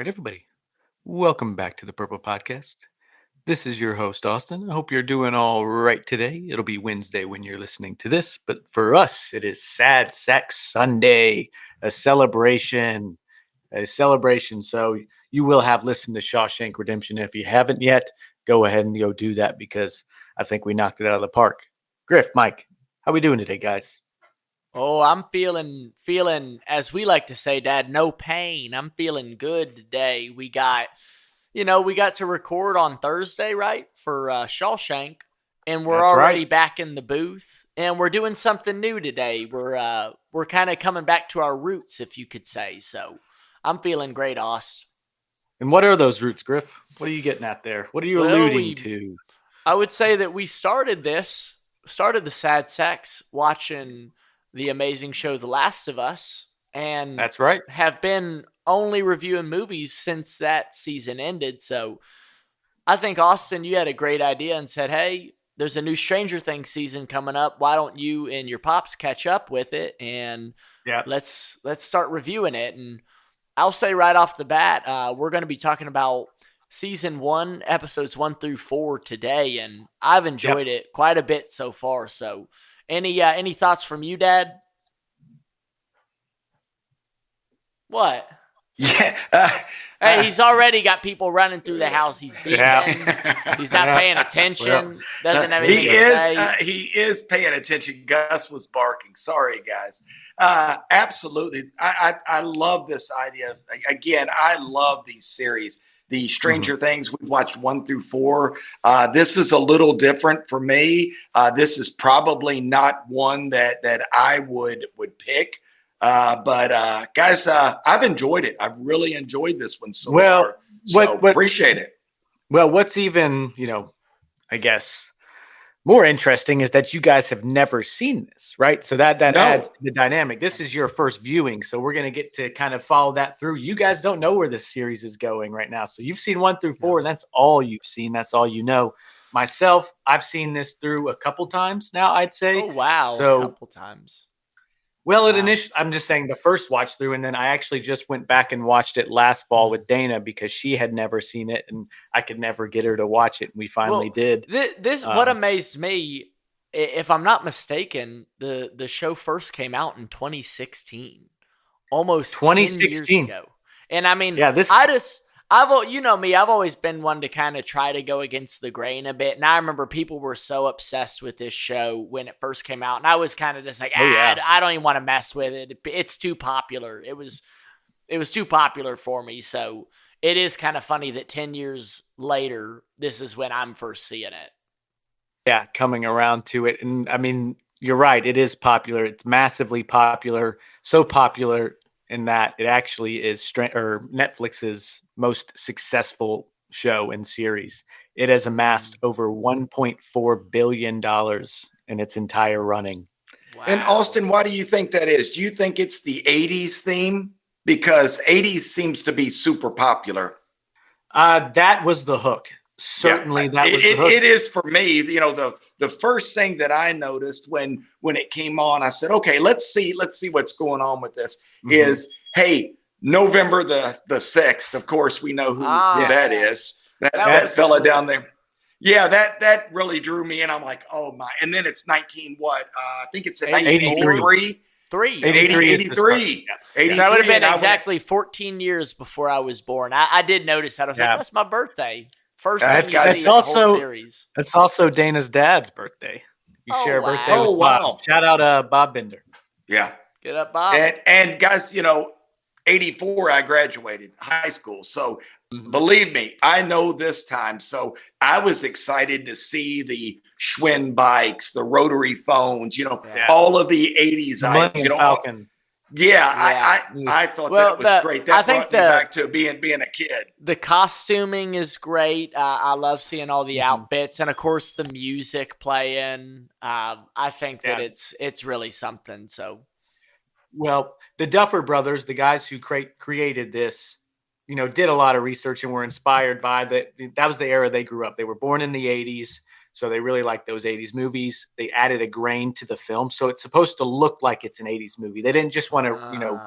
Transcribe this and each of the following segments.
right, everybody. Welcome back to the Purple Podcast. This is your host, Austin. I hope you're doing all right today. It'll be Wednesday when you're listening to this, but for us, it is Sad Sex Sunday, a celebration. So you will have listened to Shawshank Redemption. If you haven't yet, go ahead and go do that because I think we knocked it out of the park. Griff, Mike, how we doing today, guys? Oh, I'm feeling, as we like to say, Dad, no pain. I'm feeling good today. We got to record on Thursday, right, for Shawshank, and we're That's already right. back in the booth, and we're doing something new today. We're kind of coming back to our roots, if you could say. So I'm feeling great, Aust. And what are those roots, Griff? What are you getting at there? What are you alluding to? I would say that we started the Sad Sex watching the amazing show The Last of Us, and That's right. have been only reviewing movies since that season ended. So I think, Austin, you had a great idea and said, hey, there's a new Stranger Things season coming up. Why don't you and your pops catch up with it, and let's start reviewing it. And I'll say right off the bat, we're going to be talking about season 1, episodes 1 through 4 today, and I've enjoyed it quite a bit so far. So any thoughts from you, Dad? What? Yeah. Hey, he's already got people running through the house. He's beating. He's not paying attention. Doesn't have anything to say. He is paying attention. Gus was barking. Sorry, guys. Absolutely. I love this idea. Again, I love these series. The Stranger Things, we've watched 1 through 4. This is a little different for me. This is probably not one that I would pick. But guys, I've enjoyed it. I've really enjoyed this one so far. So appreciate it. Well, what's even, I guess more interesting is that you guys have never seen this, right? So that adds to the dynamic. This is your first viewing, so we're going to get to kind of follow that through. You guys don't know where this series is going right now. So you've seen 1 through 4, and that's all you've seen. That's all you know. Myself, I've seen this through a couple times now, I'd say. Oh, wow. So, a couple times. Well, I'm just saying the first watch through, and then I actually just went back and watched it last fall with Dana because she had never seen it, and I could never get her to watch it, and we finally did. This what amazed me, if I'm not mistaken, the show first came out in 2016, almost 2016 10 years ago. And I mean, I've always been one to kind of try to go against the grain a bit. And I remember people were so obsessed with this show when it first came out. And I was kind of just like, I don't even want to mess with it. It's too popular. It was too popular for me. So it is kind of funny that 10 years later, this is when I'm first seeing it. Yeah, coming around to it. And I mean, you're right. It is popular. It's massively popular. So popular in that it actually is Netflix's most successful show and series. It has amassed over $1.4 billion in its entire running. Wow. And Austin, why do you think that is? Do you think it's the 80s theme? Because 80s seems to be super popular. That was the hook. Certainly, that was the hook. It is for me. The first thing that I noticed when it came on, I said, okay, let's see what's going on with this. Is, hey, November the 6th. Of course, we know who that is. That fella down there. Yeah, that really drew me in. I'm like, oh my. And then it's 19 what? I think it's 1983. 83. That would have been exactly 14 years before I was born. I did notice that. I was like, that's my birthday. First thing you see the whole series. That's also Dana's dad's birthday. You share a birthday with Bob. Shout out Bob Bender. Yeah. Get up, Bob. And guys, 84, I graduated high school. So believe me, I know this time. So I was excited to see the Schwinn bikes, the rotary phones, all of the 80s items. Falcon. I thought that was great. That brought me back to being a kid. The costuming is great. I love seeing all the outfits, and of course the music playing. I think that it's really something. So, well, the Duffer Brothers, the guys who created this, did a lot of research and were inspired by that was the era they grew up. They were born in the 80s. So they really like those 80s movies. They added a grain to the film. So it's supposed to look like it's an 80s movie. They didn't just want to,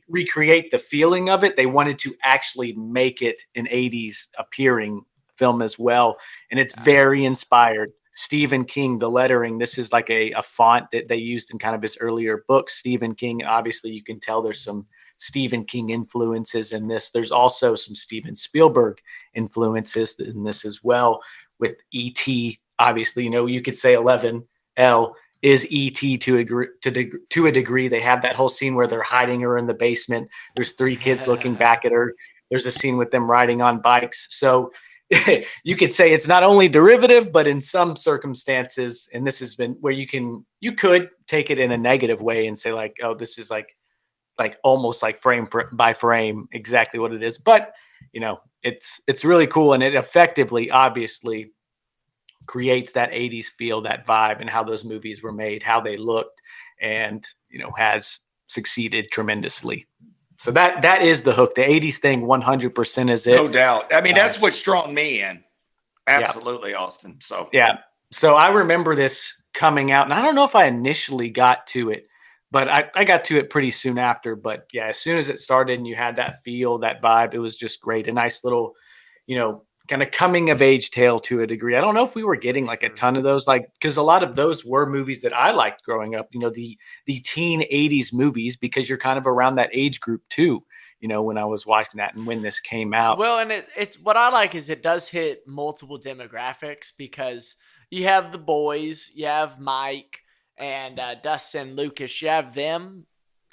recreate the feeling of it. They wanted to actually make it an 80s appearing film as well. And it's very inspired. Stephen King, the lettering, this is like a font that they used in kind of his earlier books. Stephen King, obviously you can tell there's some Stephen King influences in this. There's also some Steven Spielberg influences in this as well, with E.T. Obviously, you could say 11L is E.T. to a degree. They have that whole scene where they're hiding her in the basement. There's 3 kids looking back at her. There's a scene with them riding on bikes. So you could say it's not only derivative, but in some circumstances, and this has been where you could take it in a negative way and say like, oh, this is like almost like frame by frame, exactly what it is. But it's really cool. And it effectively, obviously, creates that 80s feel, that vibe, and how those movies were made, how they looked, and has succeeded tremendously. So that is the hook. The 80s thing 100% is it. No doubt. I mean, that's what's drawn me in. Absolutely, yeah. Austin. So yeah. So I remember this coming out, and I don't know if I initially got to it, but I got to it pretty soon after. But yeah, as soon as it started and you had that feel, that vibe, it was just great. A nice little, kind of coming of age tale to a degree. I don't know if we were getting like a ton of those, because a lot of those were movies that I liked growing up, the teen 80s movies, because you're kind of around that age group too, when I was watching that and when this came out. Well, and it's what I like is it does hit multiple demographics, because you have the boys, you have Mike and Dustin, Lucas, you have them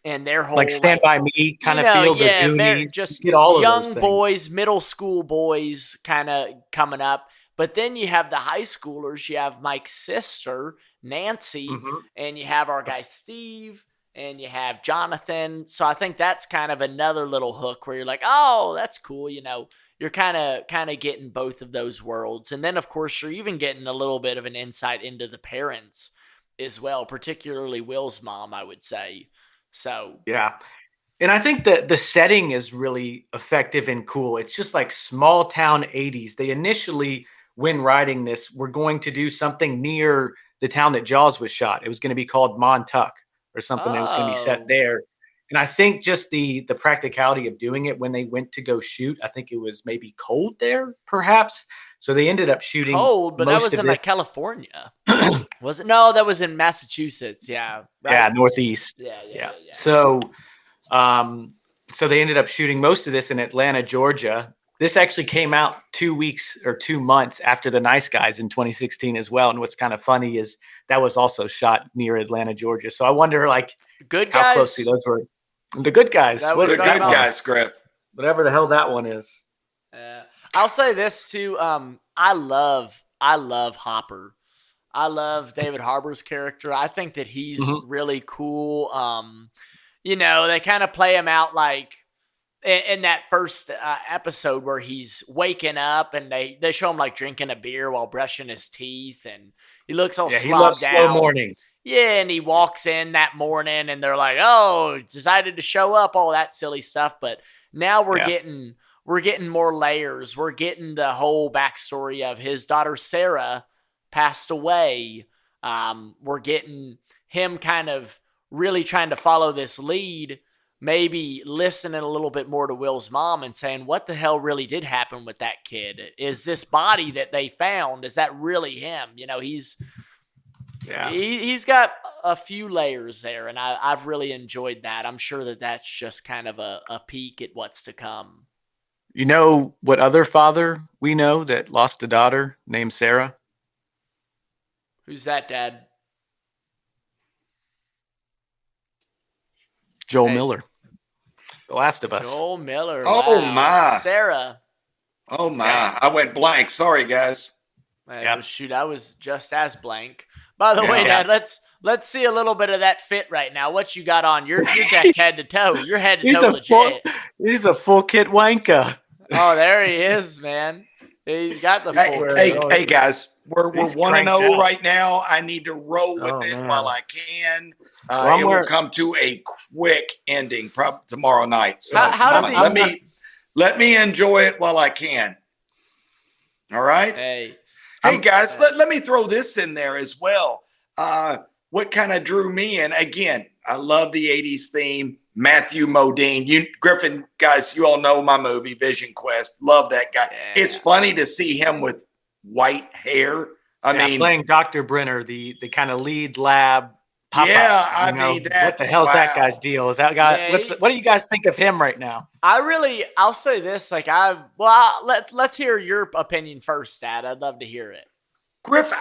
and their whole Stand By Me kind of feel, yeah, the Goonies, just get all young of those boys, middle school boys kind of coming up. But then you have the high schoolers. You have Mike's sister, Nancy, and you have our guy Steve, and you have Jonathan. So I think that's kind of another little hook where you're like, oh, that's cool. You're kind of getting both of those worlds. And then, of course, you're even getting a little bit of an insight into the parents as well, particularly Will's mom, I would say. So yeah. And I think that the setting is really effective and cool. It's just like small town 80s. They initially, when writing this, were going to do something near the town that Jaws was shot. It was going to be called Montauk or something. It was going to be set there. And I think just the practicality of doing it when they went to go shoot, I think it was maybe cold there, perhaps. So they ended up shooting cold, but that was in like California. Was it? No, that was in Massachusetts. Yeah. Right? Yeah. Northeast. Yeah. So they ended up shooting most of this in Atlanta, Georgia. This actually came out 2 weeks or 2 months after The Nice Guys in 2016 as well. And what's kind of funny is that was also shot near Atlanta, Georgia. So I wonder Good how Guys? closely those were. The Good Guys. The Good Guys, Griff. Whatever the hell that one is. I'll say this too. I love Hopper. I love David Harbour's character. I think that he's really cool. They kind of play him out like in that first episode where he's waking up and they show him like drinking a beer while brushing his teeth, and he looks all he loves down. Slow morning. Yeah, and he walks in that morning and they're like, oh, decided to show up, all that silly stuff. But now we're getting more layers. We're getting the whole backstory of his daughter Sarah passed away. We're getting him kind of really trying to follow this lead, maybe listening a little bit more to Will's mom and saying, what the hell really did happen with that kid? Is this body that they found, is that really him? He's got a few layers there, and I've really enjoyed that. I'm sure that that's just kind of a peek at what's to come. You know what other father we know that lost a daughter named Sarah? Who's that, Dad? Joel Miller. The Last of Us. Joel Miller. Oh, wow. my. Sarah. Oh, my. I went blank. Sorry, guys. Shoot, I was just as blank. By the way, Dad, let's see a little bit of that fit right now. What you got on? You're decked head to toe. You're head to toe legit. He's a full kit wanker. Oh, there he is, man. He's got the full. Hey, guys, we're 1-0 right now. I need to roll with it while I can. It will come to a quick ending probably tomorrow night. So let me enjoy it while I can. All right. Hey guys, let me throw this in there as well. What kind of drew me in? Again, I love the 80s theme. Matthew Modine. Griffin, guys, you all know my movie, Vision Quest. Love that guy. Yeah. It's funny to see him with white hair. I mean, playing Dr. Brenner, the kind of lead lab. I mean, what the hell's that guy's deal? Is that guy? Yeah, what do you guys think of him right now? I'll say this, let's hear your opinion first, Dad. I'd love to hear it. Griff,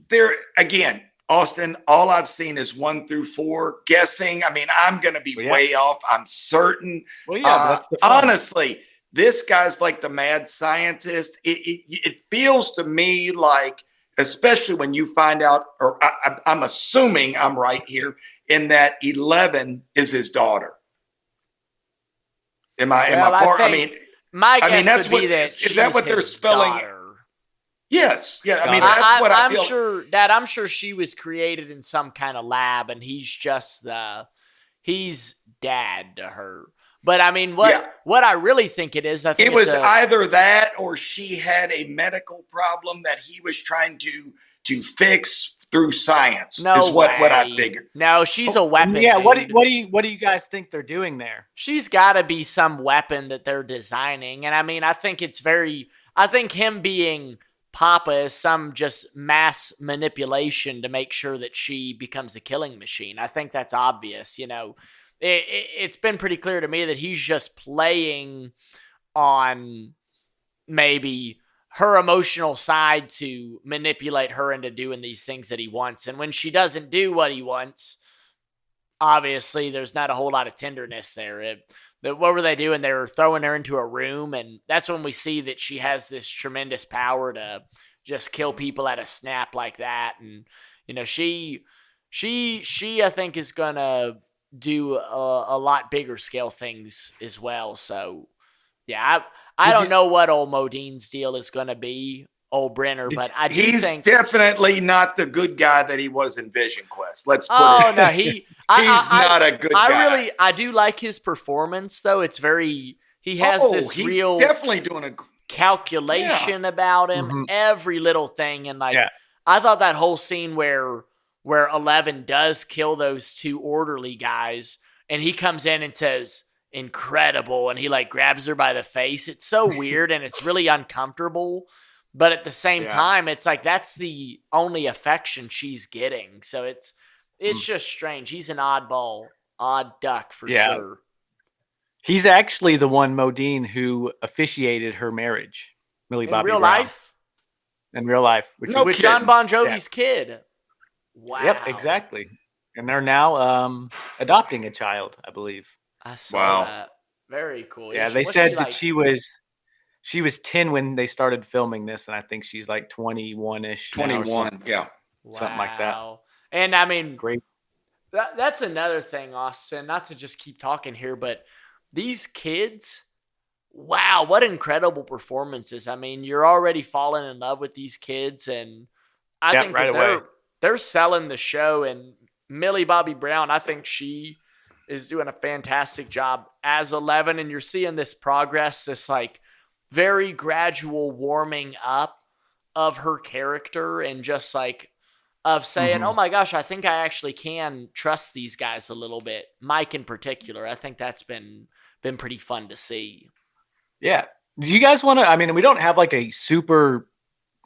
there again, Austin, all I've seen is 1 through 4. Guessing. I mean, I'm going to be way off. I'm certain. Well, yeah, that's the fun. Honestly, this guy's like the mad scientist. It feels to me like, especially when you find out, or I'm assuming I'm right here, in that 11 is his daughter. Am I far? I mean, my guess that's would be what, that is that what they're spelling? Daughter. Yes. Yeah. I mean, that's what I feel. Sure, Dad, I'm sure she was created in some kind of lab, and he's dad to her. But I mean, what I really think it is, I think it was either that or she had a medical problem that he was trying to fix through science. Is what I figured. No, she's a weapon. Yeah. What do you guys think they're doing there? She's got to be some weapon that they're designing, and I mean, I think him being Papa is some just mass manipulation to make sure that she becomes a killing machine. I think that's obvious, It's been pretty clear to me that he's just playing on maybe her emotional side to manipulate her into doing these things that he wants. And when she doesn't do what he wants, obviously there's not a whole lot of tenderness there. What were they doing? They were throwing her into a room, and that's when we see that she has this tremendous power to just kill people at a snap like that. And, she I think is going to do a lot bigger scale things as well. So, yeah, I don't know what old Modine's deal is going to be, old Brenner, but I do think he's definitely not the good guy that he was in Vision Quest. Let's put it. Oh no, he's not a good guy. I do like his performance though. It's very he has this he's real definitely doing a calculation about him, every little thing, and I thought that whole scene where 11 does kill those 2 orderly guys, and he comes in and says, "Incredible," and he grabs her by the face. It's so weird and it's really uncomfortable, but at the same time, it's that's the only affection she's getting. So it's just strange. He's an odd duck for sure. He's actually the one, Modine, who officiated her marriage, Millie Bobby Brown. In real life. With John Bon Jovi's kid. Wow. Yep, exactly. And they're now adopting a child, I believe. I saw that. Very cool. Yeah, they said that she was 10 when they started filming this, and I think she's 21-ish. 21, yeah. Something like that. And I mean, great. That's another thing, Austin, not to just keep talking here, but these kids, wow, what incredible performances. I mean, you're already falling in love with these kids, and I think they're selling the show. And Millie Bobby Brown, I think she is doing a fantastic job as 11, and you're seeing this progress, this very gradual warming up of her character, and just of saying, oh my gosh, I think I actually can trust these guys a little bit. Mike in particular, I think that's been pretty fun to see. Yeah. Do you guys want to, I mean, we don't have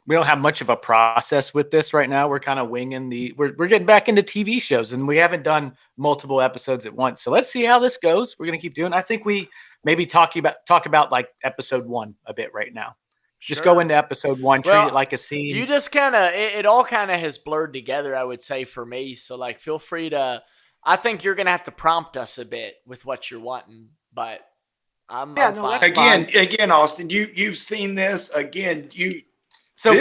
we don't have much of a process with this right now. We're kind of winging we're getting back into TV shows, and we haven't done multiple episodes at once. So let's see how this goes. We're going to keep doing. I think we maybe talk about episode 1 a bit right now. Just go into episode 1, treat it like a scene. You just kind of, it all kind of has blurred together, I would say, for me. So feel free to, I think you're going to have to prompt us a bit with what you're wanting, but I'm fine. Again, Austin, you've seen this again. So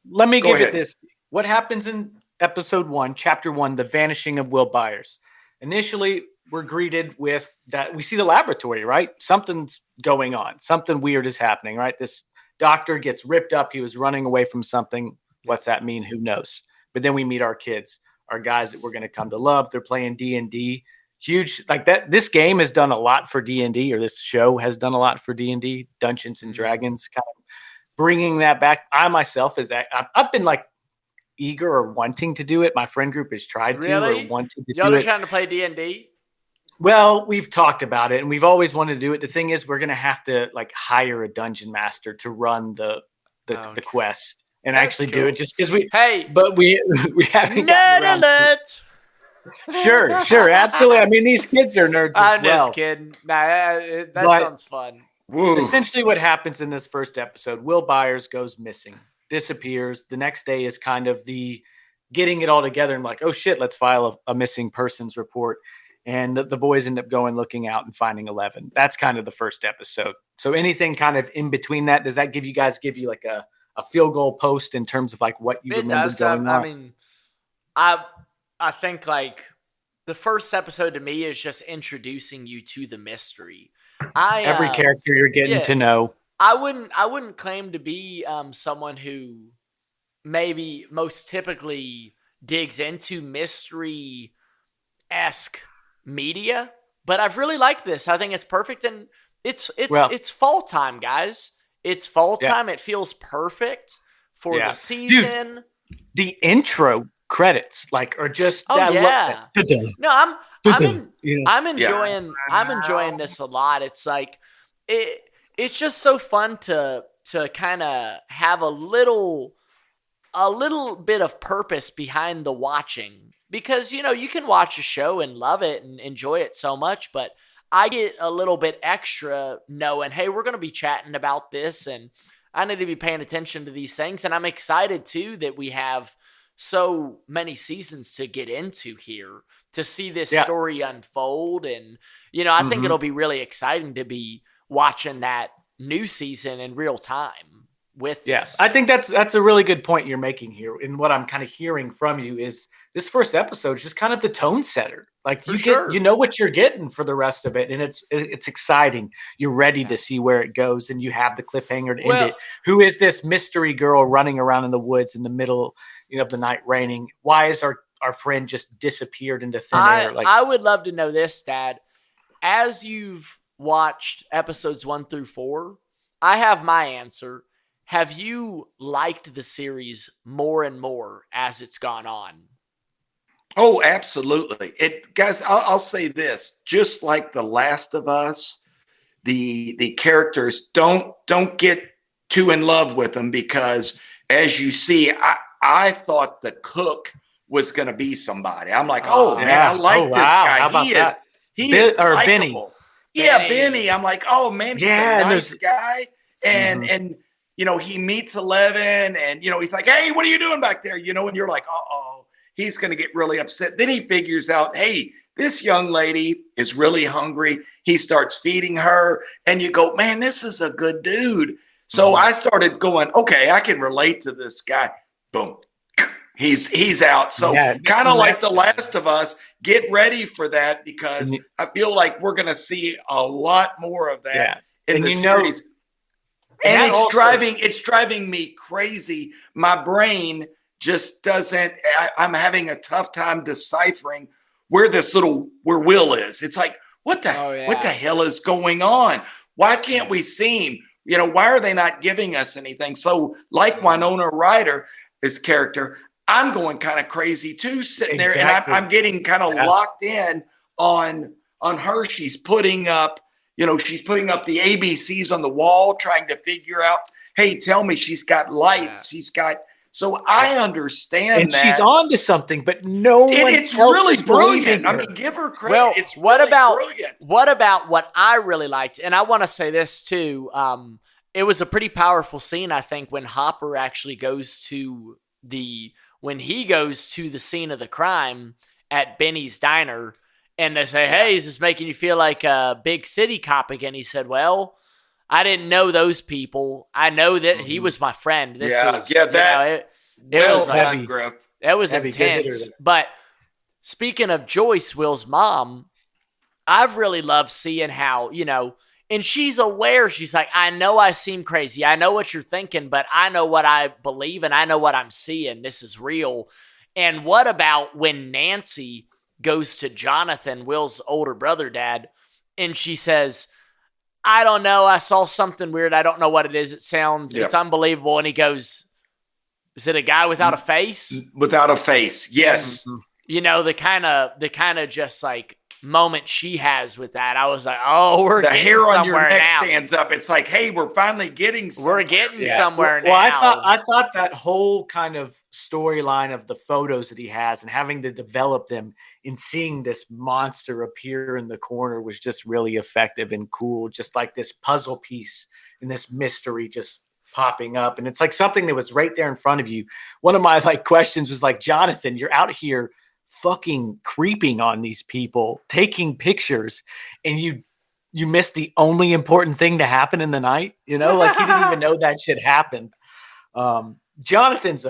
let me give it this. What happens in episode 1, chapter 1, the vanishing of Will Byers? Initially, we're greeted with that. We see the laboratory, right? Something's going on. Something weird is happening, right? This doctor gets ripped up. He was running away from something. What's that mean? Who knows? But then we meet our kids, our guys that we're going to come to love. They're playing D&D. Huge, that. This game has done a lot for D&D, or this show has done a lot for D&D, Dungeons and Dragons, kind of bringing that back. I myself I've been eager or wanting to do it. My friend group has tried to or wanted to do it. Y'all are trying to play D&D? Well, we've talked about it and we've always wanted to do it. The thing is, we're going to have to like hire a dungeon master to run the quest and That's actually cool. do it just because we haven't gotten around to it. Sure, absolutely. I mean, these kids are nerds. I'm just kidding. Nah, that sounds fun. Woo. Essentially, what happens in this first episode: Will Byers goes missing, disappears. The next day is kind of the getting it all together and like, oh shit, let's file a missing persons report. And the boys end up going looking out and finding 11. That's kind of the first episode. So anything kind of in between that, does that give you like a field goal post in terms of like what you remember going on? I mean, I think like the first episode to me is just introducing you to the mystery. Every character you're getting to know. I wouldn't claim to be someone who maybe most typically digs into mystery-esque media, but I've really liked this. I think it's perfect, and it's fall time, guys. It's fall time. It feels perfect for the season. Dude, the intro credits are just No, I'm enjoying this a lot. It's like it's just so fun to kind of have a little bit of purpose behind the watching. Because, you can watch a show and love it and enjoy it so much, but I get a little bit extra knowing, hey, we're going to be chatting about this and I need to be paying attention to these things. And I'm excited, too, that we have so many seasons to get into here to see this story unfold. And, I think it'll be really exciting to be watching that new season in real time with this. I think that's a really good point you're making here. And what I'm kind of hearing from you is this first episode is just kind of the tone setter. Like you know what you're getting for the rest of it. And it's exciting. You're ready to see where it goes. And you have the cliffhanger to end it. Who is this mystery girl running around in the woods in the middle of the night raining? Why is our friend just disappeared into thin air? I would love to know this, Dad. As you've watched episodes 1 through 4, I have my answer. Have you liked the series more and more as it's gone on? Oh, absolutely. Guys, I'll say this, just like The Last of Us, the characters don't get too in love with them because as you see, I thought the cook was going to be somebody. I'm like, man, I like this guy. How about He is likable. Benny. Yeah, Benny. I'm like, oh man, he's a nice guy. And he meets 11 and, he's like, hey, what are you doing back there? And you're like, he's going to get really upset. Then he figures out, hey, this young lady is really hungry. He starts feeding her and you go, man, this is a good dude. So I started going, okay, I can relate to this guy. Boom. He's out. So kind of like The Last of Us, get ready for that because I feel like we're going to see a lot more of that in the series. And it's driving me crazy. My brain just doesn't, I'm having a tough time deciphering where Will is. It's like, what the hell is going on? Why can't we see him? Why are they not giving us anything? So like Winona Ryder, this character, I'm going kind of crazy too, sitting there and I'm getting kind of locked in on her. She's putting up the ABCs on the wall, trying to figure out, hey, tell me, she's got lights. She's got, so I understand and that. She's on to something, but no one it's really brilliant. I mean, give her credit. Well, it's brilliant. What about what I really liked? And I want to say this too. It was a pretty powerful scene, I think, when Hopper actually goes to the scene of the crime at Benny's Diner. And they say, hey, is this making you feel like a big city cop again? He said, well, I didn't know those people. I know that he was my friend. It was intense. But speaking of Joyce, Will's mom, I've really loved seeing how, and she's aware. She's like, I know I seem crazy. I know what you're thinking, but I know what I believe and I know what I'm seeing. This is real. And what about when Nancy goes to Jonathan, Will's older brother, Dad, and she says, I don't know. I saw something weird. I don't know what it is. It sounds, it's unbelievable. And he goes, is it a guy without a face? Without a face. Yes. The kind of just like moment she has with that, I was like, oh, we're the getting hair on somewhere your neck now. stands up. It's like, hey, we're finally getting somewhere. We're getting somewhere now. Well, I thought that whole kind of storyline of the photos that he has and having to develop them and seeing this monster appear in the corner was just really effective and cool. Just like this puzzle piece and this mystery just popping up. And it's like something that was right there in front of you. One of my questions was like, Jonathan, you're out here fucking creeping on these people, taking pictures, and you missed the only important thing to happen in the night. You didn't even know that shit happened. Jonathan's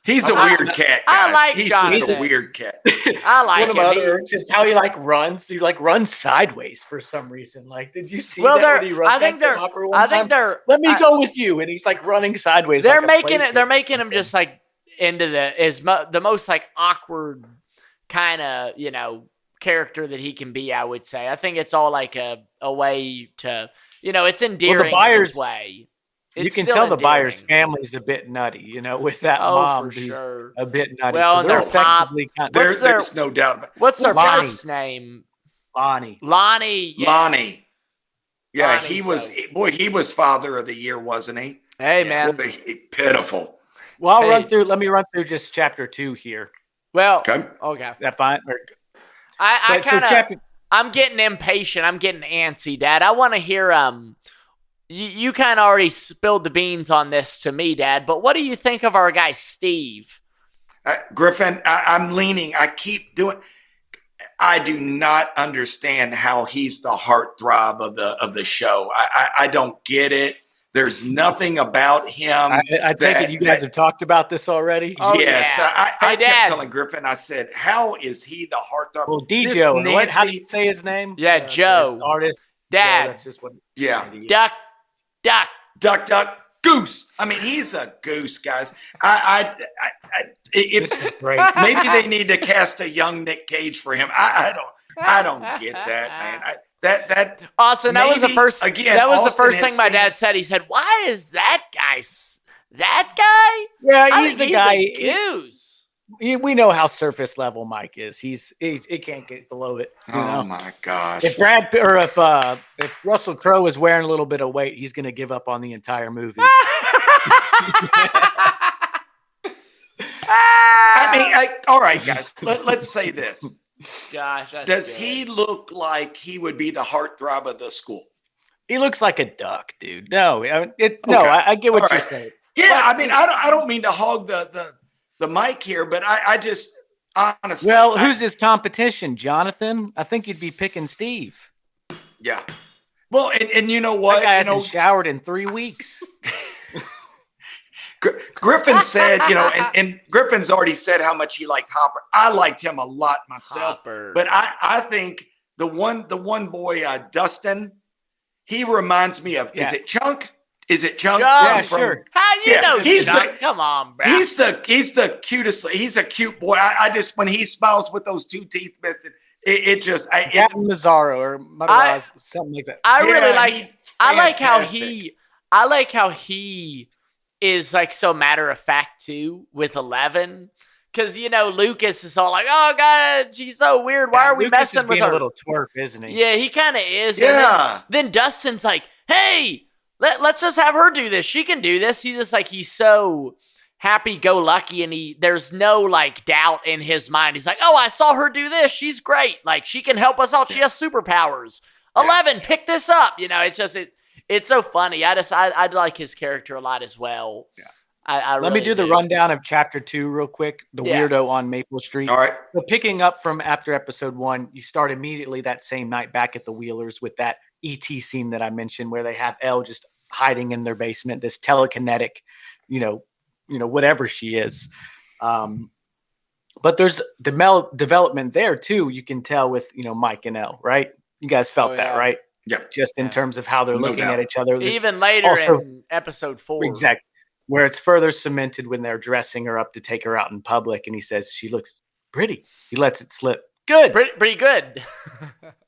he's a weird cat, guys. I like he's Jonathan. just a weird cat. I like one of my other urges is how he runs. He runs sideways for some reason. Did you see that when he runs? Let me go with you, and he's running sideways. They're making it. They're making him just into the most awkward kind of character that he can be. I would say. I think it's all a way to it's endearing. Well, the Byers in way. You can tell the Byers family's a bit nutty, with that mom who's a bit nutty. Well, so they're effectively there's no doubt about it. What's their mom's name? Lonnie. Yeah. Lonnie. Yeah, Lonnie, he was Father of the Year, wasn't he? Hey, man. Boy, pitiful. Well, let me run through just chapter 2 here. Well, okay. That fine? I'm getting impatient. I'm getting antsy, Dad. I want to hear, you kind of already spilled the beans on this to me, Dad, but what do you think of our guy, Steve? Griffin, I'm leaning. I do not understand how he's the heartthrob of the show. I don't get it. There's nothing about him. I take it you guys have talked about this already? Oh, yes. Yeah. I kept telling Griffin, I said, how is he the heartthrob? Well, DJ, how do you say his name? Yeah, Joe. Artist. Dad. Joe, that's just what. Yeah. Duck. Goose. I mean, he's a goose, guys. This is great. Maybe they need to cast a young Nick Cage for him. I don't get that, man. That Austin, that was the first. Again, that was Austin the first thing my dad said. He said, "Why is that guy? That guy? Yeah, he's the guy. A goose." We know how surface level Mike is. It can't get below it. My gosh! If Russell Crowe is wearing a little bit of weight, he's going to give up on the entire movie. I mean, all right, guys. Let's say this. Gosh, does he look like he would be the heartthrob of the school? He looks like a duck, dude. No, I get what you're saying. Yeah, but, I mean, I don't mean to hog the mic here, but I just honestly. Well, who's his competition, Jonathan? I think you'd be picking Steve. Yeah. Well, and you know what? That guy hasn't showered in 3 weeks. Griffin said, and Griffin's already said how much he liked Hopper. I liked him a lot myself, but I think the one boy, Dustin, he reminds me of. Yeah. Is it Chunk? Yeah, sure. How you know? He's come on, bro. He's the cutest. He's a cute boy. I just when he smiles with those 2 teeth missing, it just. Captain Mazzaro or Mataraz, something like that. I like how he is so matter of fact too with 11, because Lucas is all like, "Oh God, she's so weird. Why are we Lucas messing is with her?" A little twerp, isn't he? Yeah, he kind of is. Yeah. Then Dustin's like, "Hey, let's just have her do this. She can do this." He's just he's so happy-go-lucky, and there's no doubt in his mind. He's like, "Oh, I saw her do this. She's great. She can help us out. She has superpowers. 11, pick this up." It's just It's so funny. I like his character a lot as well. Yeah. Let me do the rundown of chapter 2 real quick. The weirdo on Maple Street. All right. So picking up from after episode 1, you start immediately that same night back at the Wheelers with that ET scene that I mentioned, where they have Elle just hiding in their basement. This telekinetic, whatever she is. But there's development there too. You can tell with Mike and Elle, right? You guys felt that, right? Yeah. Just in terms of how they're looking at each other. Even later in episode 4. Exactly. Where it's further cemented when they're dressing her up to take her out in public. And he says, she looks pretty. He lets it slip. Good. Pretty good.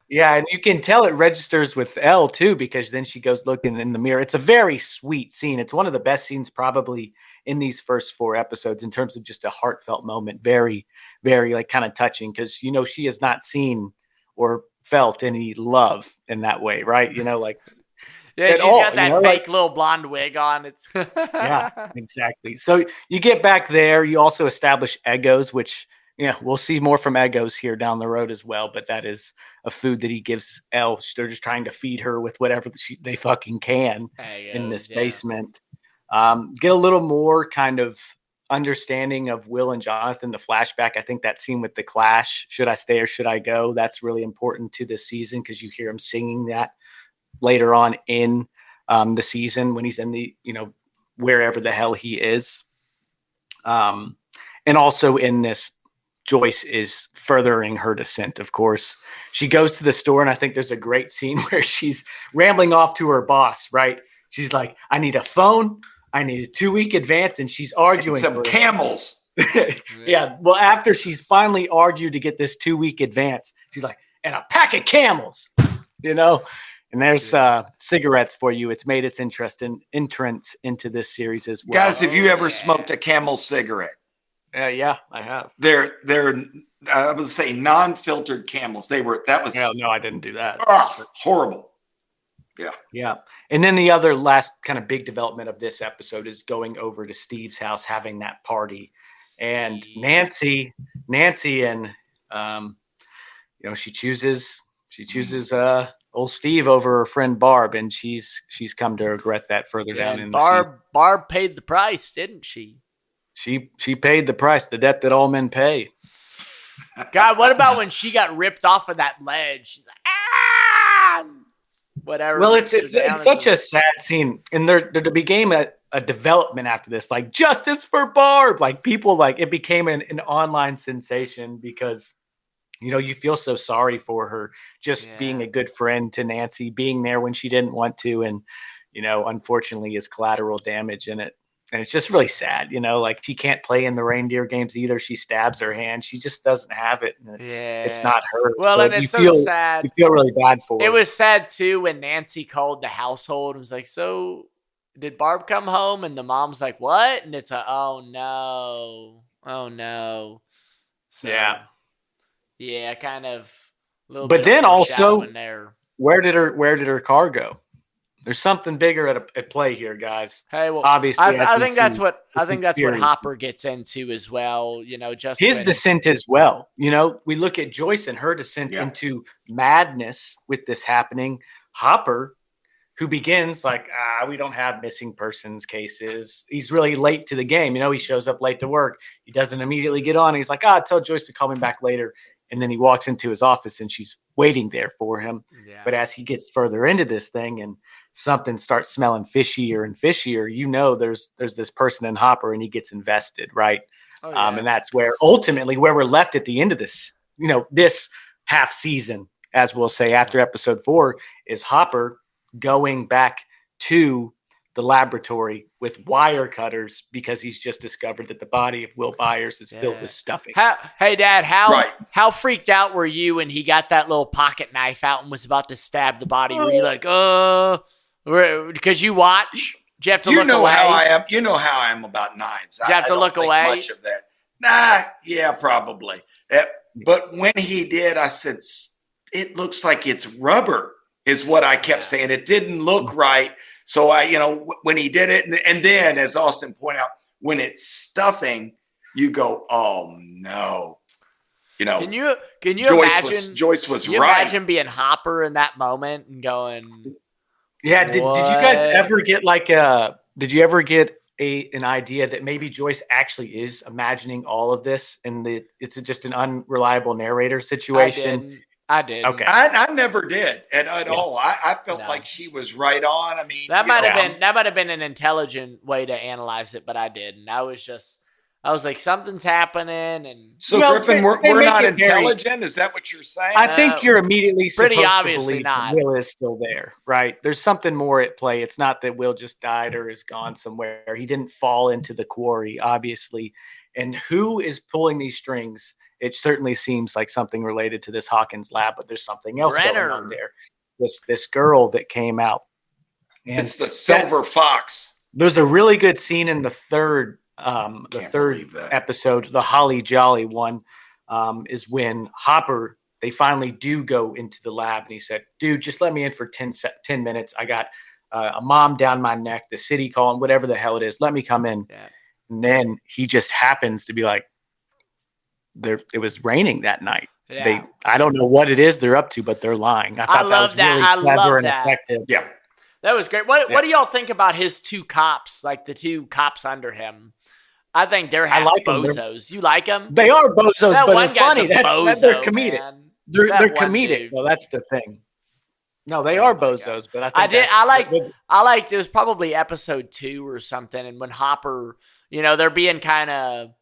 Yeah. And you can tell it registers with Elle too, because then she goes looking in the mirror. It's a very sweet scene. It's one of the best scenes probably in these first 4 episodes in terms of just a heartfelt moment. Very, very like kind of touching because, you know, she has not seen or felt any love in that way. Right. You know, like, yeah, she's got that fake little blonde wig on. It's yeah, exactly. So you get back there. You also establish Eggos, which, yeah, we'll see more from Eggos here down the road as well. But that is a food that he gives Elle. They're just trying to feed her with whatever they fucking can in this basement. Get a little more kind of understanding of Will and Jonathan, the flashback. I think that scene with the clash, should I stay or should I go? That's really important to this season because you hear him singing that later on in the season when he's in the, you know, wherever the hell he is. And also in this, Joyce is furthering her descent, of course. She goes to the store, and I think there's a great scene where she's rambling off to her boss, right? She's like, I need a phone. I need a 2-week advance. And she's arguing. And some camels. Yeah. Well, after she's finally argued to get this 2-week advance, she's like, and a pack of camels, you know? And there's cigarettes for you. It's made its entrance into this series as well. Guys, have you ever smoked a Camel cigarette? Yeah, I have. They're I would say non-filtered Camels. No, I didn't do that. Horrible. Yeah. Yeah. And then the other last kind of big development of this episode is going over to Steve's house, having that party. And Nancy and you know, she chooses old Steve over her friend Barb, and she's come to regret that further down in the season. Barb paid the price, didn't she? She paid the price, the debt that all men pay. God, what about when she got ripped off of that ledge? She's like, ah! Whatever. Well, it's such a sad scene, and there became a development after this, like justice for Barb. Like people, like it became an online sensation because, you know, you feel so sorry for her just being a good friend to Nancy, being there when she didn't want to, and, you know, unfortunately is collateral damage in it. And it's just really sad, you know, like she can't play in the reindeer games either. She stabs her hand. She just doesn't have it. And it's not her. Well, so and it's so sad. You feel really bad for her. It was sad too when Nancy called the household and was like, so did Barb come home? And the mom's like, what? And it's oh no. So, yeah, kind of a little but bit then also there. Where did her car go? There's something bigger at play here, guys. Hey, well, obviously, I think that's what Hopper gets into as well. You know, just his descent as well. You know, we look at Joyce and her descent into madness with this happening. Hopper, who begins like, we don't have missing persons cases. He's really late to the game. You know, he shows up late to work. He doesn't immediately get on. He's like, tell Joyce to call me back later. And then he walks into his office and she's waiting there for him. Yeah. But as he gets further into this thing and something starts smelling fishier and fishier, you know, there's this person in Hopper and he gets invested, right? Oh, yeah. And that's where ultimately where we're left at the end of this, you know, this half season, as we'll say after episode 4, is Hopper going back to the laboratory with wire cutters because he's just discovered that the body of Will Byers is filled with stuffing. Hey, Dad, how freaked out were you when he got that little pocket knife out and was about to stab the body? Were you like, because you watch? Do you have to look away? How I am. You know how I am about knives. Do you have to look away? Much of that. Yeah, probably. But when he did, I said, it looks like it's rubber, is what I kept saying. It didn't look right. So when he did it, and then as Austin pointed out, when it's stuffing, you go, oh no. You know, can you imagine Joyce was right. Imagine being Hopper in that moment and going, yeah. Did you guys ever get an idea that maybe Joyce actually is imagining all of this and it's just an unreliable narrator situation? I did. Okay. I never did at all. I felt like she was right on. I mean, that might have been an intelligent way to analyze it, but I didn't. I was like, something's happening, and so Griffin, we're not intelligent. Is that what you're saying? I think you're immediately pretty supposed obviously to believe not. Will is still there, right? There's something more at play. It's not that Will just died or is gone somewhere. He didn't fall into the quarry, obviously. And who is pulling these strings? It certainly seems like something related to this Hawkins lab, but there's something else going on there. This girl that came out. And it's the silver fox. There's a really good scene in the third episode, the Holly Jolly one, is when Hopper, they finally do go into the lab, and he said, dude, just let me in for 10 minutes. I got a mom down my neck, the city calling, whatever the hell it is. Let me come in. Yeah. And then he just happens to be like, it was raining that night. Yeah. I don't know what it is they're up to, but they're lying. I thought that was really clever and effective. Yeah. That was great. What do y'all think about his two cops, like the two cops under him? I think they're half bozos. You like them? They are bozos, but they're funny. They're comedic. Man. They're comedic. Well, that's the thing. No, they are bozos, but I liked it was probably episode 2 or something, and when Hopper, they're being kind of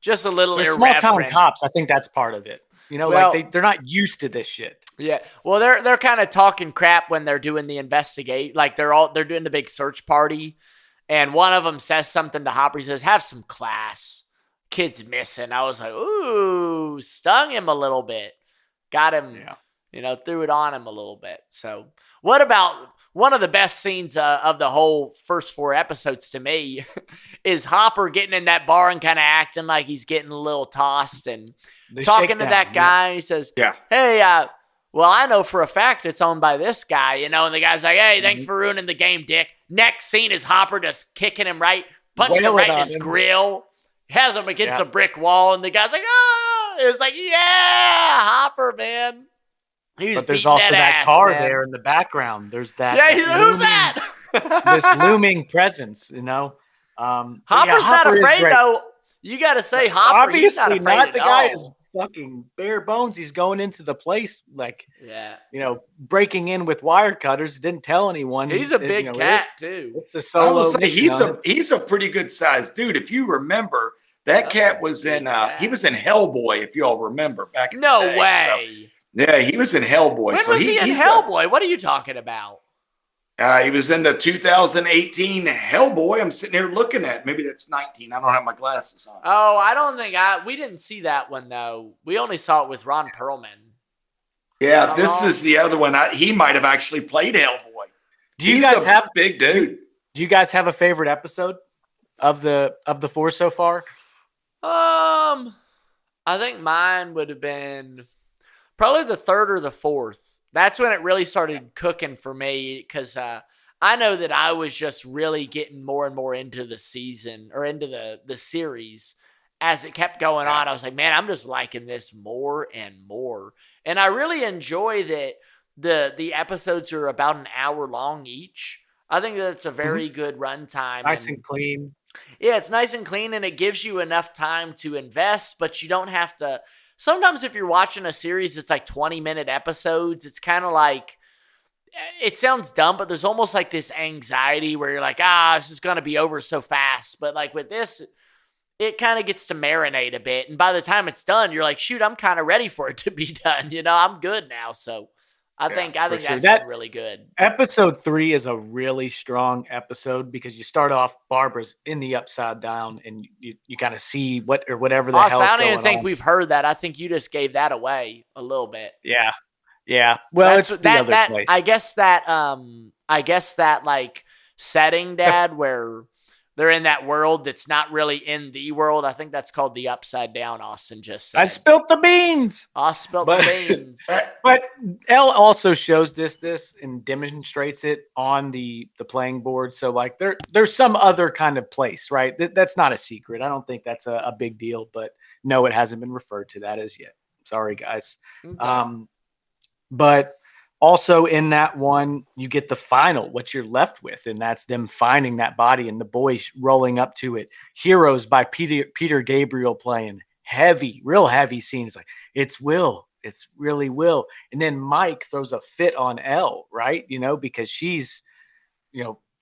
just a little irreverent. Small town cops. I think that's part of it. They're not used to this shit. Yeah. Well, they're kind of talking crap when they're doing the investigate. Like they're doing the big search party, and one of them says something to Hopper. He says, "Have some class. Kid's missing." I was like, "Ooh," stung him a little bit. Got him. Yeah. Threw it on him a little bit. So, what about one of the best scenes of the whole first 4 episodes to me is Hopper getting in that bar and kind of acting like he's getting a little tossed and talking to that guy. And he says, "Hey, well, I know for a fact it's owned by this guy, and the guy's like, hey, thanks for ruining the game, dick." Next scene is Hopper just kicking him punching him right in his grill, has him against a brick wall, and the guy's like, oh, it was like, yeah, Hopper, man. But there's also that car there in the background. There's that. Yeah, who's that? This looming presence, Hopper's not afraid, though. You got to say Hopper. Obviously he's not afraid not. The guy all. Is fucking bare bones. He's going into the place breaking in with wire cutters. Didn't tell anyone. He's a big cat too. It's a solo. I will say he's a pretty good sized dude. If you remember, that cat was in he was in Hellboy. If you all remember back in the day. No way. Yeah, he was in Hellboy. When was he in Hellboy? What are you talking about? He was in the 2018 Hellboy. I'm sitting here looking at. Maybe that's 19. I don't have my glasses on. Oh, I don't think we didn't see that one though. We only saw it with Ron Perlman. Yeah, this is the other one. He might have actually played Hellboy. He's a big dude? Do you guys have a favorite episode of the 4 so far? I think mine would have been probably the 3rd or the 4th. That's when it really started cooking for me because I know that I was just really getting more and more into the season or into the series as it kept going on. I was like, man, I'm just liking this more and more. And I really enjoy that the episodes are about an hour long each. I think that's a very good runtime. Nice and clean. Yeah, it's nice and clean, and it gives you enough time to invest, but you don't have to. Sometimes if you're watching a series, it's like 20-minute episodes. It's kind of like, it sounds dumb, but there's almost like this anxiety where you're like, this is going to be over so fast. But like with this, it kind of gets to marinate a bit. And by the time it's done, you're like, shoot, I'm kind of ready for it to be done. I'm good now. So I think that's been really good. Episode 3 is a really strong episode because you start off Barbara's in the upside down and you kind of see whatever the hell is going on. I don't even think we've heard that. I think you just gave that away a little bit. Yeah. Yeah. Well, it's the other place. I guess that like setting, Dad, where they're in that world that's not really in the world. I think that's called the Upside Down, Austin just said. I spilt the beans. I spilt the beans. But Elle also shows this and demonstrates it on the playing board. So like there's some other kind of place, right? That's not a secret. I don't think that's a big deal, but no, it hasn't been referred to that as yet. Sorry, guys. Okay. But also in that one, you get the final, what you're left with, and that's them finding that body and the boys rolling up to it. Heroes by Peter Gabriel playing real heavy scenes. Like, it's Will. It's really Will. And then Mike throws a fit on Elle, right? Because she's,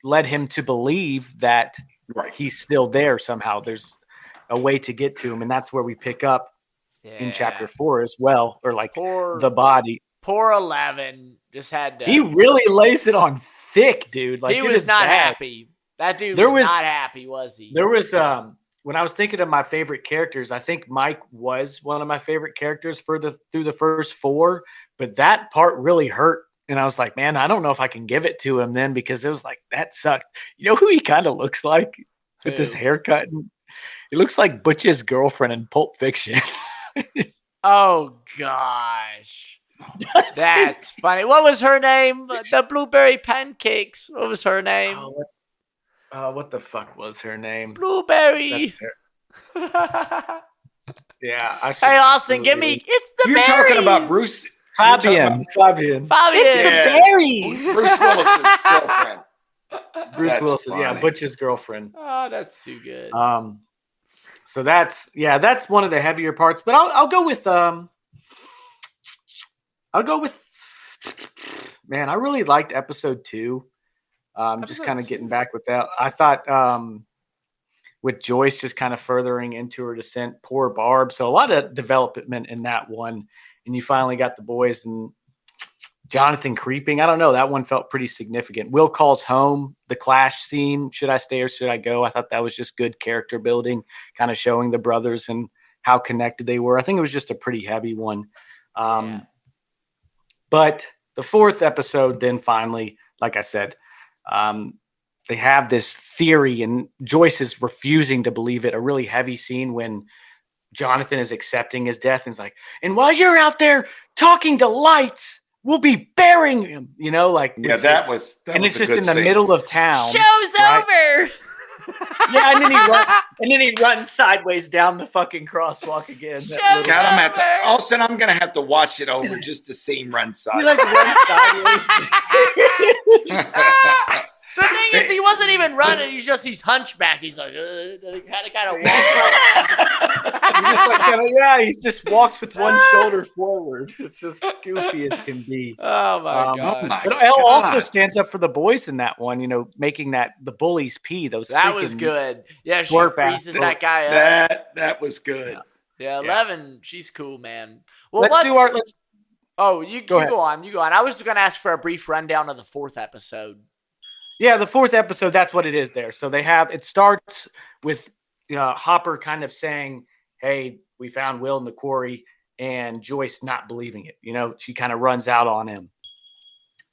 led him to believe that he's still there somehow. There's a way to get to him. And that's where we pick up in chapter 4 as well, or like the body. Poor 11 just had to. He really lays it on thick, dude. Like, he was not happy. That dude was not happy, was he? There was when I was thinking of my favorite characters, I think Mike was one of my favorite characters through the first 4, but that part really hurt And I was like, man, I don't know if I can give it to him then, because it was like, that sucked. You know who he kind of looks like with this haircut? He looks like Butch's girlfriend in Pulp Fiction. Oh, gosh. That's funny. What was her name? The Blueberry Pancakes. What was her name? What the fuck was her name? Blueberry. Yeah. Hey, Austin, give me. It's the You're berries. talking about Bruce. Fabian. It's the berries. Bruce Willis's girlfriend. Bruce Willis, Butch's girlfriend. Oh, that's too good. So that's one of the heavier parts. But I'll go with man, I really liked episode 2. Just kind of getting back with that. I thought with Joyce just kind of furthering into her descent, poor Barb. So a lot of development in that one. And you finally got the boys and Jonathan creeping. I don't know. That one felt pretty significant. Will calls home, the clash scene. Should I stay or should I go? I thought that was just good character building, kind of showing the brothers and how connected they were. I think it was just a pretty heavy one. But the 4th episode, then finally, like I said, they have this theory and Joyce is refusing to believe it. A really heavy scene when Jonathan is accepting his death and is like, and while you're out there talking to lights, we'll be burying him, that was it's just in the middle of town. Show's over. Yeah, and then he runs sideways down the fucking crosswalk again. Austin, I'm gonna have to watch it over just to see him run sideways. He runs sideways. The thing is, he wasn't even running. He's hunchback. He's like, kind of walks. He just walks with one shoulder forward. It's just goofy as can be. Oh my god! But Elle also stands up for the boys in that one. Making the bullies pee. That was good. Yeah, she freezes that guy up. That was good. Yeah, 11. She's cool, man. Well, let's do our. You go on. You go on. I was going to ask for a brief rundown of the 4th episode. Yeah, the 4th episode, that's what it is there. So it starts with Hopper kind of saying, hey, we found Will in the quarry, and Joyce not believing it. She kind of runs out on him.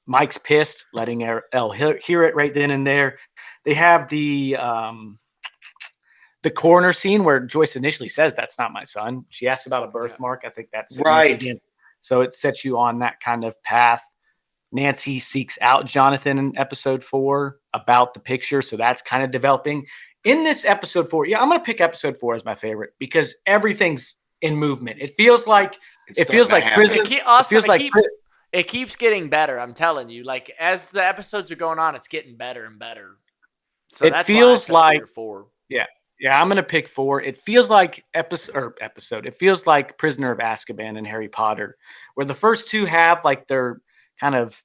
Mike's pissed, letting Elle hear it right then and there. They have the coroner scene where Joyce initially says, that's not my son. She asks about a birthmark. I think that's right. So it sets you on that kind of path. Nancy seeks out Jonathan in episode 4 about the picture. So that's kind of developing in this episode 4. Yeah, I'm going to pick episode 4 as my favorite because everything's in movement. It feels like prison. It keeps getting better. I'm telling you, as the episodes are going on, it's getting better and better. So it feels like 4. Yeah, I'm going to pick 4. It feels like episode. It feels like Prisoner of Azkaban and Harry Potter, where the first 2 have their kind of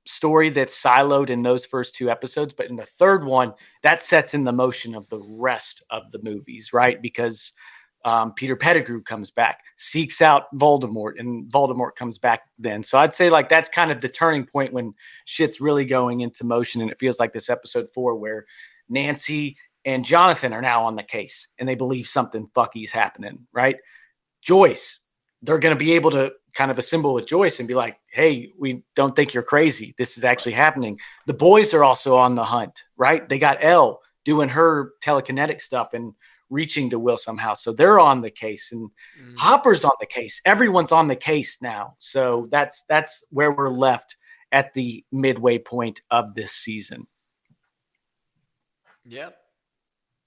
story that's siloed in those first 2 episodes. But in the 3rd one, that sets in the motion of the rest of the movies, right? Because Peter Pettigrew comes back, seeks out Voldemort, and Voldemort comes back then. So I'd say that's kind of the turning point when shit's really going into motion. And it feels like this episode 4 where Nancy and Jonathan are now on the case and they believe something fucky is happening, right? Joyce, they're going to be able to kind of assemble with Joyce and be like, hey, we don't think you're crazy. This is actually happening. The boys are also on the hunt, right? They got Elle doing her telekinetic stuff and reaching to Will somehow. So they're on the case and Hopper's on the case. Everyone's on the case now. So that's where we're left at the midway point of this season. Yep.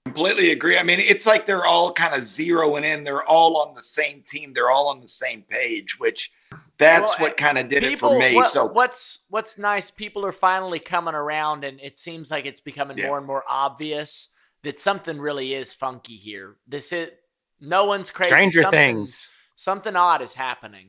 Completely agree. I mean, it's like they're all kind of zeroing in. They're all on the same team. They're all on the same page, which that's what kind of did it for me. What's nice, people are finally coming around, and it seems like it's becoming more and more obvious that something really is funky here. No one's crazy. Stranger Things. Something odd is happening.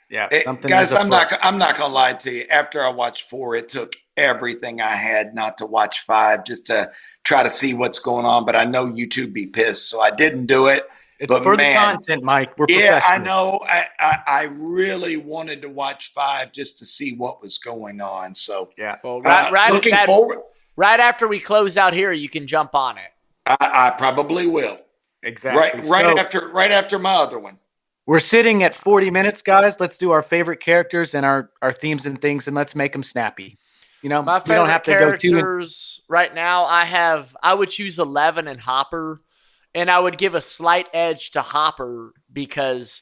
Yeah, guys, I'm not gonna lie to you. After I watched 4, it took everything I had not to watch 5, just to try to see what's going on. But I know YouTube'd be pissed, so I didn't do it. It's for the content, Mike. We're professionals. I know. I really wanted to watch 5 just to see what was going on. So yeah, well, looking forward. Right after we close out here, you can jump on it. I probably will. Exactly. Right after my other one. We're sitting at 40 minutes, guys. Let's do our favorite characters and our themes and things, and let's make them snappy. You know, my favorite we don't have to characters right now, I would choose 11 and Hopper, and I would give a slight edge to Hopper because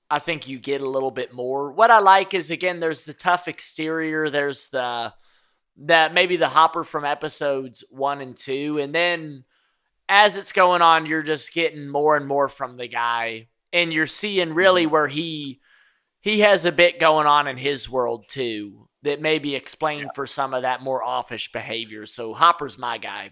I think you get a little bit more. What I like is, again, there's the tough exterior. There's maybe the Hopper from episodes 1 and 2, and then as it's going on, you're just getting more and more from the guy. And you're seeing really where he has a bit going on in his world too that maybe explain for some of that more offish behavior. So Hopper's my guy.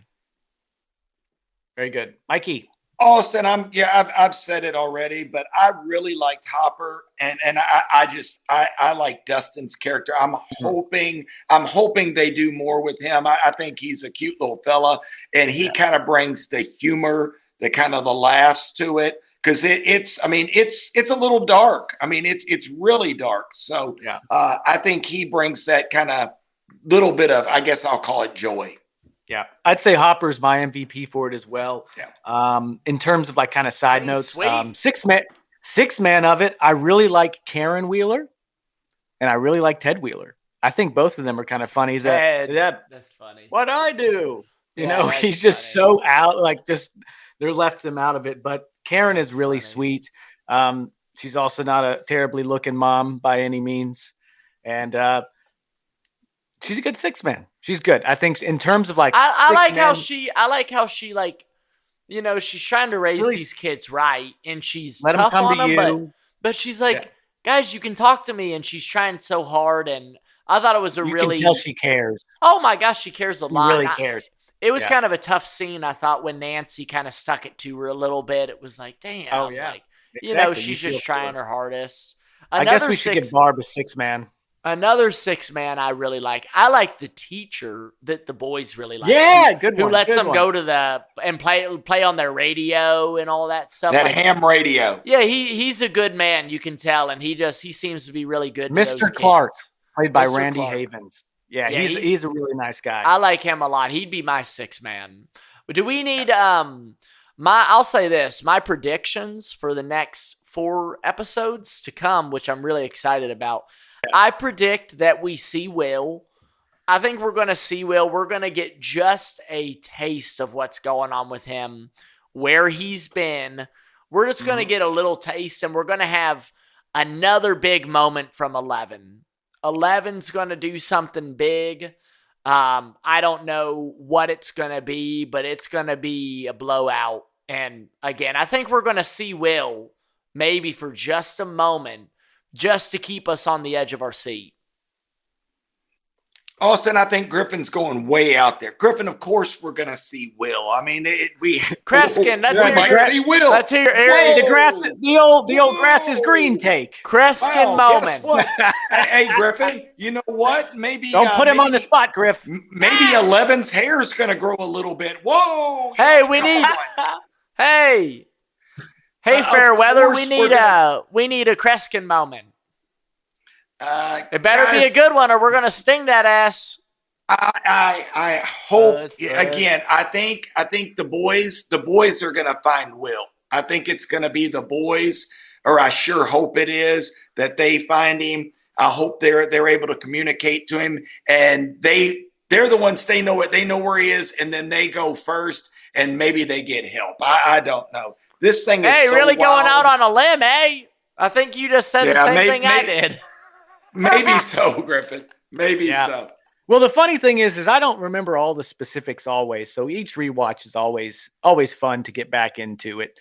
Very good. Mikey. Austin, I've said it already, but I really liked Hopper, and I like Dustin's character. I'm hoping they do more with him. I think he's a cute little fella, and he kind of brings the humor, the kind of the laughs to it. Because it's a little dark. I mean, it's really dark. So I think he brings that kind of little bit of, I guess I'll call it joy. Yeah, I'd say Hopper's my MVP for it as well. Yeah. In terms of like kind of side notes, six man of it. I really like Karen Wheeler, and I really like Ted Wheeler. I think both of them are kind of funny. Ted, that's funny. What I do, you know, he's just so out, like just they're left him out of it, but. Karen is really sweet. She's also not a terribly looking mom by any means. And she's a good 6-man. She's good. I think in terms of like, I like how she like, you know, she's trying to raise these kids right. And she's tough on them, but she's like, guys, you can talk to me. And she's trying so hard. And I thought it was you can tell she cares. Oh my gosh. She cares a lot. Really cares. It was kind of a tough scene, I thought, when Nancy kind of stuck it to her a little bit. It was like, damn. Oh, yeah. Like, exactly. You know, she's just trying her hardest. I guess we should get Barb a 6-man. Another 6-man I really like. I like the teacher that the boys really like. Yeah, good one. Who lets them go to and play on their radio and all that stuff. That ham radio. Yeah, he's a good man, you can tell. And he seems to be really good. Mr. Clark, played by Randy Havens. Yeah, he's a really nice guy. I like him a lot. He'd be my 6-man. Do we need I'll say this, my predictions for the next 4 episodes to come, which I'm really excited about. I predict that we see Will. I think we're going to see Will. We're going to get just a taste of what's going on with him, where he's been. We're just going to get a little taste, and we're going to have another big moment from 11. 11's going to do something big. I don't know what it's going to be, but it's going to be a blowout. And again, I think we're going to see Will maybe for just a moment, just to keep us on the edge of our seat. Austin, I think Griffin's going way out there. Griffin, of course, we're going to see Will. I mean, Kreskin, see Will. Let's hear your area. The old grass is green take. Kreskin moment. Hey, Griffin, you know what? Maybe don't put him on the spot, Griff. Maybe 11's hair is going to grow a little bit. Whoa! Hey, Hey, Fairweather, we need a Kreskin moment. It better be a good one, or we're gonna sting that ass. I hope again. I think the boys are gonna find Will. I think it's gonna be the boys, or I sure hope it is that they find him. I hope they're able to communicate to him, and they're the ones they know where he is, and then they go first, and maybe they get help. I don't know. This thing is really wild. Going out on a limb, eh? I think you just said the same thing I did. Maybe so, Griffin. Maybe so. Well, the funny thing is I don't remember all the specifics always. So each rewatch is always fun to get back into it.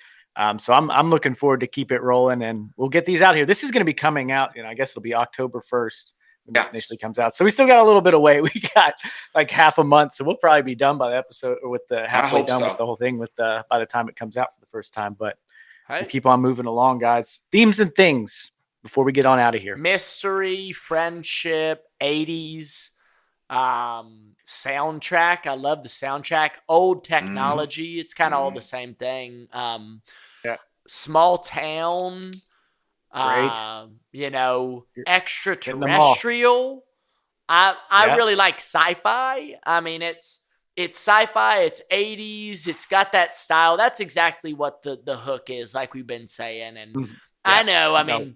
So I'm looking forward to keep it rolling, and we'll get these out here. This is going to be coming out, I guess it'll be October 1st when this initially comes out. So we still got a little bit of wait. We got like half a month, so we'll probably be done by the episode, or with the halfway done with the whole thing by the time it comes out for the first time. But we'll keep on moving along, guys. Themes and things before we get on out of here. Mystery, friendship, 80s, soundtrack. I love the soundtrack. Old technology. It's kind of all the same thing. Small town. Extraterrestrial. I really like sci-fi. I mean, it's sci-fi, it's 80s, it's got that style. That's exactly what the hook is, like we've been saying. And I know. I mean,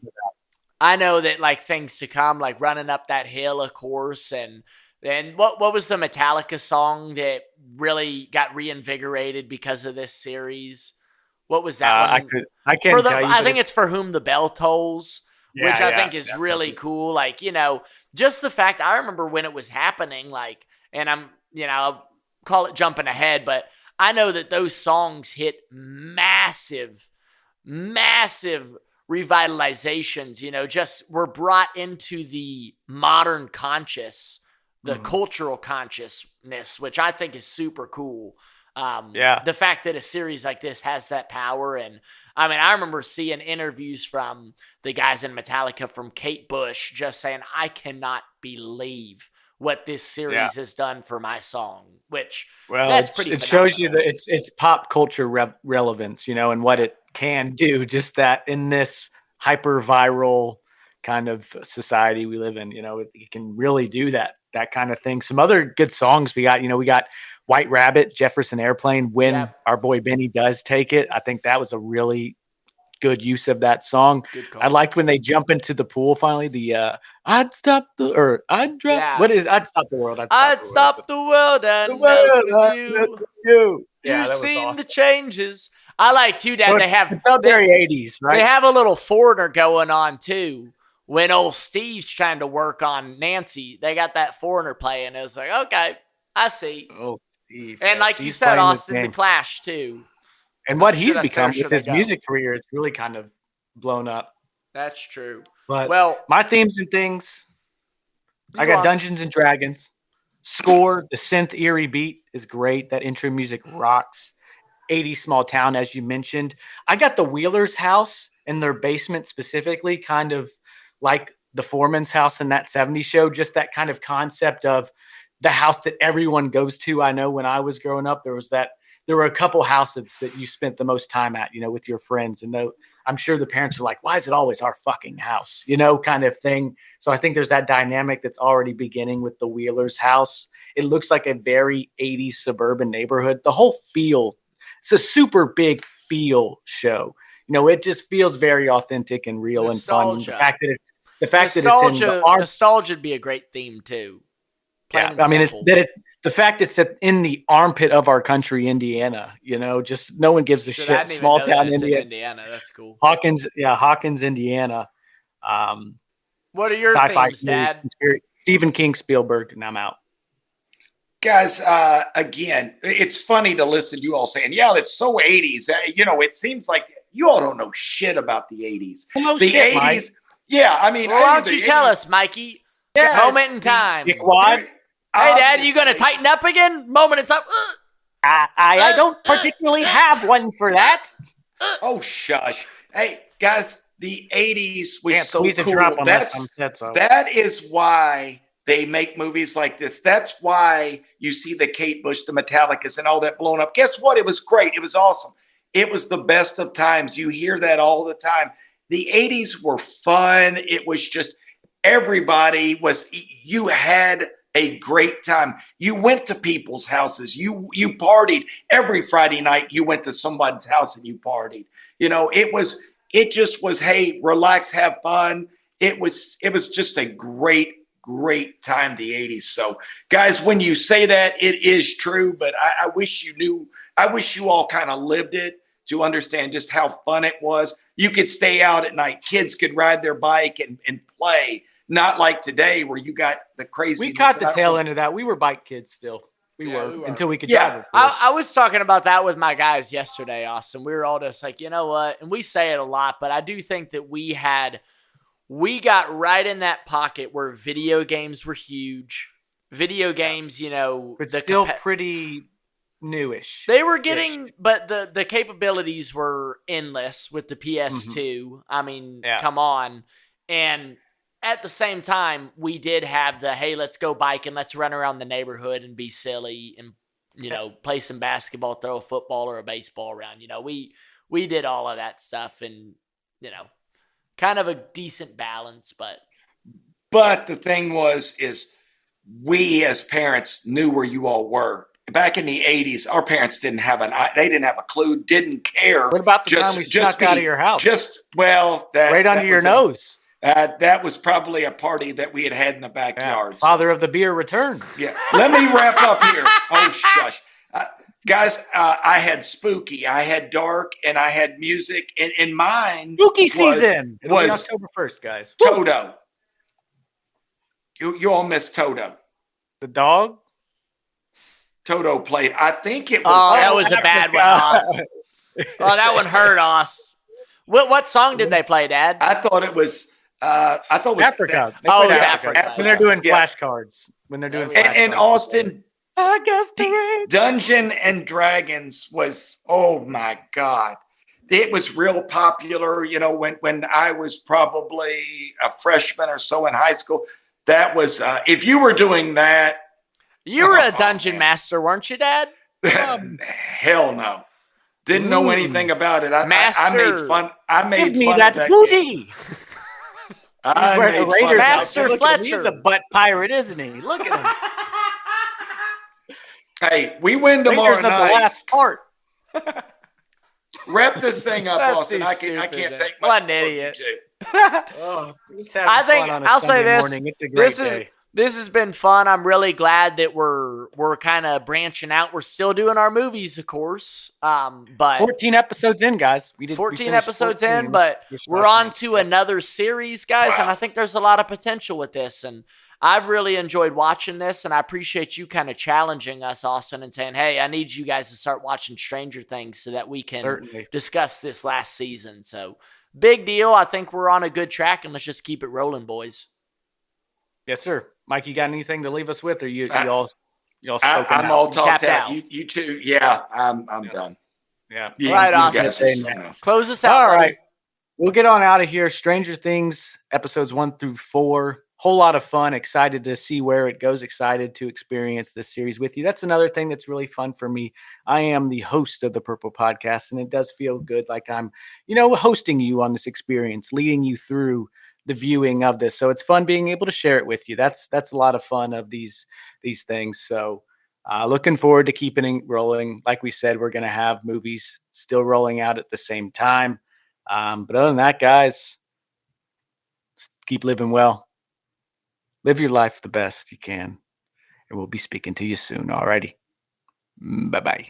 I know that like things to come, like running up that hill, of course, and then what was the Metallica song that really got reinvigorated because of this series? What was that one? I can't tell you. I think it's For Whom the Bell Tolls, which I think is really cool. Like, just the fact, I remember when it was happening, like, and I'm, I'll call it jumping ahead, but I know that those songs hit massive revitalizations, just were brought into the modern the cultural consciousness, which I think is super cool. The fact that a series like this has that power. And I mean, I remember seeing interviews from the guys in Metallica, from Kate Bush, just saying, I cannot believe what this series has done for my song, which that's pretty it shows you that it's pop culture relevance, and what it can do, just that in this hyper viral kind of society we live in, it can really do that kind of thing. Some other good songs we got White Rabbit, Jefferson Airplane, when our boy Benny does take it. I think that was a really good use of that song. I like when they jump into the pool finally, I'd drop the world. I'd stop the world and melt with you. You've seen awesome. The changes. I like too, Dad. So it felt very 80s, right? They have a little Foreigner going on too. When old Steve's trying to work on Nancy, they got that Foreigner playing. It was like, okay, I see. Oh, Steve. And like you said, Austin, the Clash too. And what he's become with his music career, it's really kind of blown up. That's true. But my themes and things, I got Dungeons and Dragons. Score, the synth eerie beat is great. That intro music rocks. 80s small town, as you mentioned. I got the Wheeler's house in their basement specifically, kind of like the Foreman's house in that 70s show. Just that kind of concept of the house that everyone goes to. I know when I was growing up, there were a couple houses that you spent the most time at, with your friends. And I'm sure the parents were like, why is it always our fucking house, kind of thing. So I think there's that dynamic that's already beginning with the Wheeler's house. It looks like a very 80s suburban neighborhood. The whole feel, it's a super big feel show. It just feels very authentic and real nostalgia. And fun. The fact that it's in the nostalgia would be a great theme too. I mean, the fact it's in the armpit of our country, Indiana, just no one gives a shit. Small town Indiana. That's cool. Hawkins, Indiana. What are your themes, Dad? Stephen King, Spielberg, and I'm out. Guys, again, it's funny to listen to you all saying, it's so 80s. It seems like you all don't know shit about the 80s. Well, the shit, 80s. Mike. Yeah, I mean. Well, why don't you tell us, Mikey? Yeah, moment in time. Quad. Hey, Dad, you going to tighten up again? Moment in time. I don't particularly have one for that. Oh, shush. Hey, guys, the 80s was so cool. That is why they make movies like this. That's why you see the Kate Bush, the Metallicas, and all that blown up. Guess what? It was great. It was awesome. It was the best of times. You hear that all the time. The 80s were fun. It was just you had a great time. You went to people's houses. You partied every Friday night. You went to somebody's house and you partied. It just was, hey, relax, have fun. It was just a great time, the 80s. So guys, when you say that, it is true, but I wish you knew, I wish you all kind of lived it to understand just how fun it was. You could stay out at night. Kids could ride their bike and play. Not like today where you got the crazy. We caught the tail end of that. We were bike kids still. We were until we could drive. I was talking about that with my guys yesterday, Austin. We were all just like, you know what? And we say it a lot, but I do think that we got right in that pocket where video games were huge. Video games, but still pretty newish. They were getting, but the capabilities were endless with the PS2. Mm-hmm. I mean, come on. And at the same time, we did have the, hey, let's go bike and let's run around the neighborhood and be silly and, play some basketball, throw a football or a baseball around. We did all of that stuff and, kind of a decent balance, but the thing is we as parents knew where you all were back in the 80s, our parents didn't have a clue, didn't care. What about the time we snuck out of your house? Right under your nose. That was probably a party that we had in the backyard. Father of the beer returns. Yeah. Let me wrap up here. Oh, shush. Guys, I had spooky, I had dark, and I had music. And mine spooky season was October 1st, guys. Toto. You all missed Toto. The dog? Toto played. I think it was. Oh, that was a bad one, Oz. Oh, that one hurt, Oz. What song did they play, Dad? I thought it was Africa. It was Africa. When they're doing flashcards. When they're doing flashcards. And Austin, I guess the Dungeons and Dragons was, oh my God. It was real popular, when I was probably a freshman or so in high school. That was, if you were doing that. You were a dungeon master, weren't you, Dad? Hell no. Didn't know anything about it. I made fun. Give me that booty. Master Fletcher. He's a butt pirate, isn't he? Look at him. Hey, we win tomorrow night. The last part. Wrap this thing up, Austin. I can't take much. What an idiot. I think I'll say this. Morning. It's a great day. This has been fun. I'm really glad that we're kind of branching out. We're still doing our movies, of course. But 14 episodes in, guys. We 14 episodes in, but we're on to another series, guys, and I think there's a lot of potential with this. And I've really enjoyed watching this, and I appreciate you kind of challenging us, Austin, and saying, hey, I need you guys to start watching Stranger Things so that we can discuss this last season. So big deal. I think we're on a good track, and let's just keep it rolling, boys. Yes, sir. Mike, you got anything to leave us with, or you all I'm all talked out. You too. Yeah, I'm done. Yeah. All right, Austin. Close us out. All buddy. right. We'll get on out of here. Stranger Things episodes 1 through 4. Whole lot of fun. Excited to see where it goes. Excited to experience this series with you. That's another thing that's really fun for me. I am the host of the Purple Podcast, and it does feel good, like I'm, hosting you on this experience, leading you through the viewing of this. So it's fun being able to share it with you. That's a lot of fun of these things. So looking forward to keeping it rolling. Like we said, we're going to have movies still rolling out at the same time. But other than that, guys, just keep living well. Live your life the best you can. And we'll be speaking to you soon. Alrighty. Bye-bye.